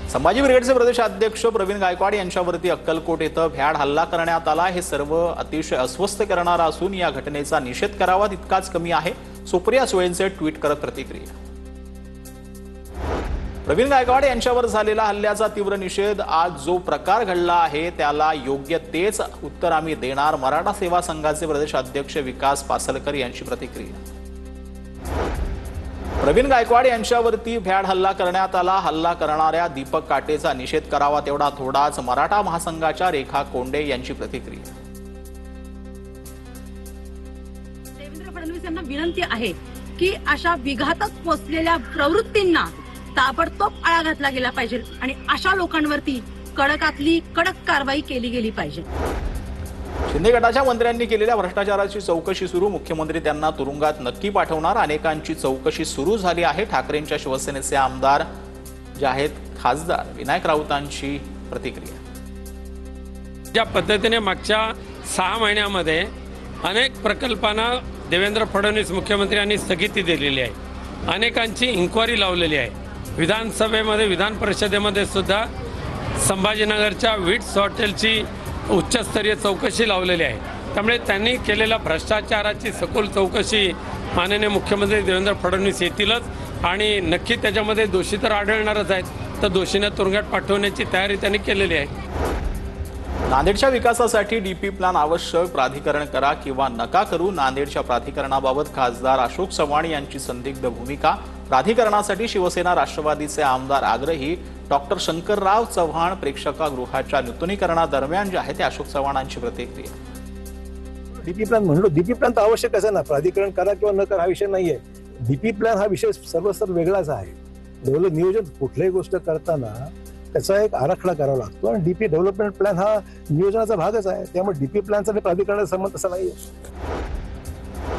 संभाजी ब्रिगेडचे प्रदेशाध्यक्ष प्रवीण गायकवाड यांच्यावरती अक्कलकोट येथे भ्याड हल्ला करण्यात आला। हे सर्व अतिशय अस्वस्थ करणारा असून या घटनेचा निषेध करावा तितकाच कमी आहे। सुप्रिया सुळेंचे ट्विट करत प्रतिक्रिया। प्रवीण गायकवाड यांच्यावर झालेला हल्ल्याचा तीव्र निषेध। आज जो प्रकार घडला आहे त्याला योग्य तेच उत्तर आम्ही देणार। मराठा सेवा संघाचे प्रदेशाध्यक्ष विकास पासलकर यांची प्रतिक्रिया। प्रवीण गायकवाड यांच्यावरती भ्याड हल्ला करण्यात आला। हल्ला करणाऱ्या दीपक काटेचा निषेध करावा तेवढा थोडाच। मराठा महासंघाच्या रेखा कोंडे यांची प्रतिक्रिया। देवेंद्र फडणवीस यांना विनंती आहे की अशा विघातक पोचलेल्या प्रवृत्तींना ताबडतोब आळा घातला गेला पाहिजे आणि अशा लोकांवरती कडकातली कडक कारवाई केली गेली पाहिजे। शिंदे गटाच्या मंत्र्यांनी केलेल्या भ्रष्टाचाराची चौकशी सुरू। मुख्यमंत्री त्यांना तुरुंगात नक्की पाठवणार। अनेकांची चौकशी सुरू झाली आहे। ठाकरेंच्या शिवसेनेचे आमदार जे आहेत खासदार विनायक राऊतांची प्रतिक्रिया। ज्या पद्धतीने मागच्या 6 महिन्यामध्ये अनेक प्रकल्पांना देवेंद्र फडणवीस मुख्यमंत्र्यांनी स्थगिती दिलेली आहे, अनेकांची इन्क्वायरी लावलेली आहे। विधानसभेमध्ये विधान परिषदेमध्ये सुद्धा संभाजीनगरच्या विट्स हॉटेलची उच्चस्तरीय चौकशी लावलेली आहे। त्यामुळे त्यांनी केलेल्या भ्रष्टाचाराची सखोल चौकशी माननीय मुख्यमंत्री देवेंद्र फडणवीस येतीलच आणि नक्की त्याच्यामध्ये दोषी तर आढळणारच आहेत, तर दोषींना तुरुंगात पाठवण्याची तयारी त्यांनी केलेली आहे। नांदेडच्या विकासासाठी डीपी प्लॅन आवश्यक। प्राधिकरण करा किंवा नका करू। नांदेडच्या प्राधिकरणाबाबत खासदार अशोक चव्हाण यांची संदिग्ध भूमिका। प्राधिकरणासाठी शिवसेना राष्ट्रवादीचे आमदार आग्रही। डॉक्टर शंकरराव चव्हाण प्रेक्षकागृहाच्या नूतनीकरणादरम्यान जे आहे ते अशोक चव्हाणांची प्रतिक्रिया। डीपी प्लॅन म्हणलो, डीपी प्लॅन तर आवश्यकच आहे ना। प्राधिकरण करा किंवा न करा हा विषय नाहीये। डीपी प्लॅन हा विषय सर्वस्तर वेगळाच आहे। डेव्हलप नियोजन कुठल्याही गोष्ट करताना त्याचा एक आराखडा करावा लागतो आणि डीपी डेव्हलपमेंट प्लॅन हा नियोजनाचा भागच आहे। त्यामुळे डीपी प्लॅनचा आणि प्राधिकरणाचा संबंध असा नाहीये।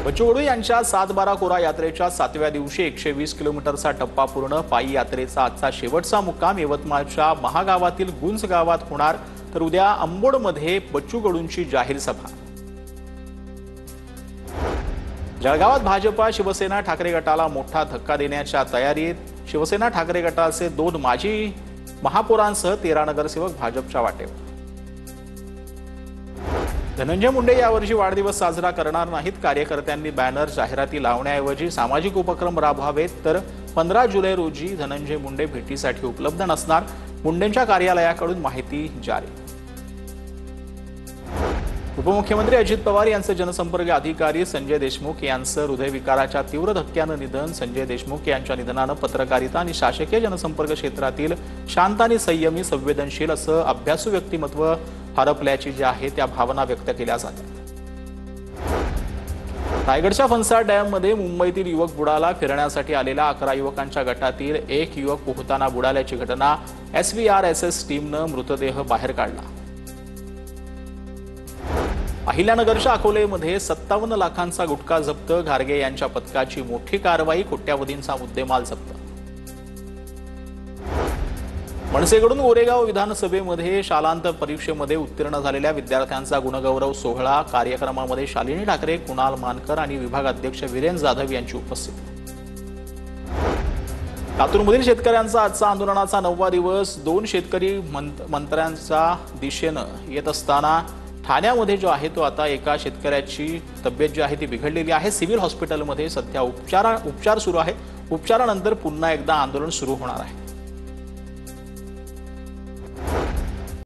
बच्चू कडू यांच्या 7-12 कोरा यात्रेच्या 7व्या दिवशी 120 किलोमीटरचा टप्पा पूर्ण। पायी यात्रेचा आजचा शेवटचा मुक्काम यवतमाळच्या महागावातील गुंज गावात होणार, तर उद्या अंबोडमध्ये बच्चू कडूंची जाहीर सभा। जळगावात भाजपा शिवसेना ठाकरे गटाला मोठा धक्का देण्याच्या तयारीत। शिवसेना ठाकरे गटाचे 2 माजी महापौरांसह 13 नगरसेवक भाजपच्या वाटेवर। धनंजय मुंडे यावर्षी वाढदिवस साजरा करणार नाहीत। कार्यकर्त्यांनी बॅनर जाहिराती लावण्याऐवजी सामाजिक उपक्रम राबवावेत, तर 15 जुलै रोजी धनंजय मुंडे भेटीसाठी उपलब्ध नसणार। मुंडेंच्या कार्यालयाकडून माहिती जारी। उपमुख्यमंत्री अजित पवार यांचे जनसंपर्क अधिकारी संजय देशमुख यांचं हृदयविकाराच्या तीव्र धक्क्यानं निधन। संजय देशमुख यांच्या निधनानं पत्रकारिता आणि शासकीय जनसंपर्क क्षेत्रातील शांत आणि संयमी, संवेदनशील असं अभ्यासू व्यक्तिमत्व हरपल्याची जी आहे त्या भावना व्यक्त केल्या जातात। रायगडच्या फणसाड डॅममध्ये मुंबईतील युवक बुडाला। फिरण्यासाठी आलेल्या 11 युवकांच्या गटातील एक युवक पोहताना बुडाल्याची घटना। SVRSS टीमनं मृतदेह बाहेर काढला। अहिल्यानगरच्या अकोलेमध्ये 57 लाखांचा गुटखा जप्त। घारगे यांच्या पथकाची मोठी कारवाई। कोट्यावधींचा मुद्देमाल जप्त। मनसेकडून गोरेगाव विधानसभेमध्ये शालांत परीक्षेमध्ये उत्तीर्ण झालेल्या विद्यार्थ्यांचा गुणगौरव सोहळा। कार्यक्रमामध्ये शालिनी ठाकरे, कुणाल मानकर आणि विभाग अध्यक्ष वीरेन जाधव यांची उपस्थिती। लातूरमधील शेतकऱ्यांचा आजचा आंदोलनाचा 9वा दिवस। 2 शेतकरी मंत्र्यांच्या दिशेनं येत असताना ठाण्यामध्ये जो आहे तो आता एका शेतकऱ्याची तब्येत जी आहे ती बिघडलेली आहे। सिव्हिल हॉस्पिटलमध्ये सध्या उपचार सुरू आहे। उपचारानंतर पुन्हा एकदा आंदोलन सुरू होणार आहे।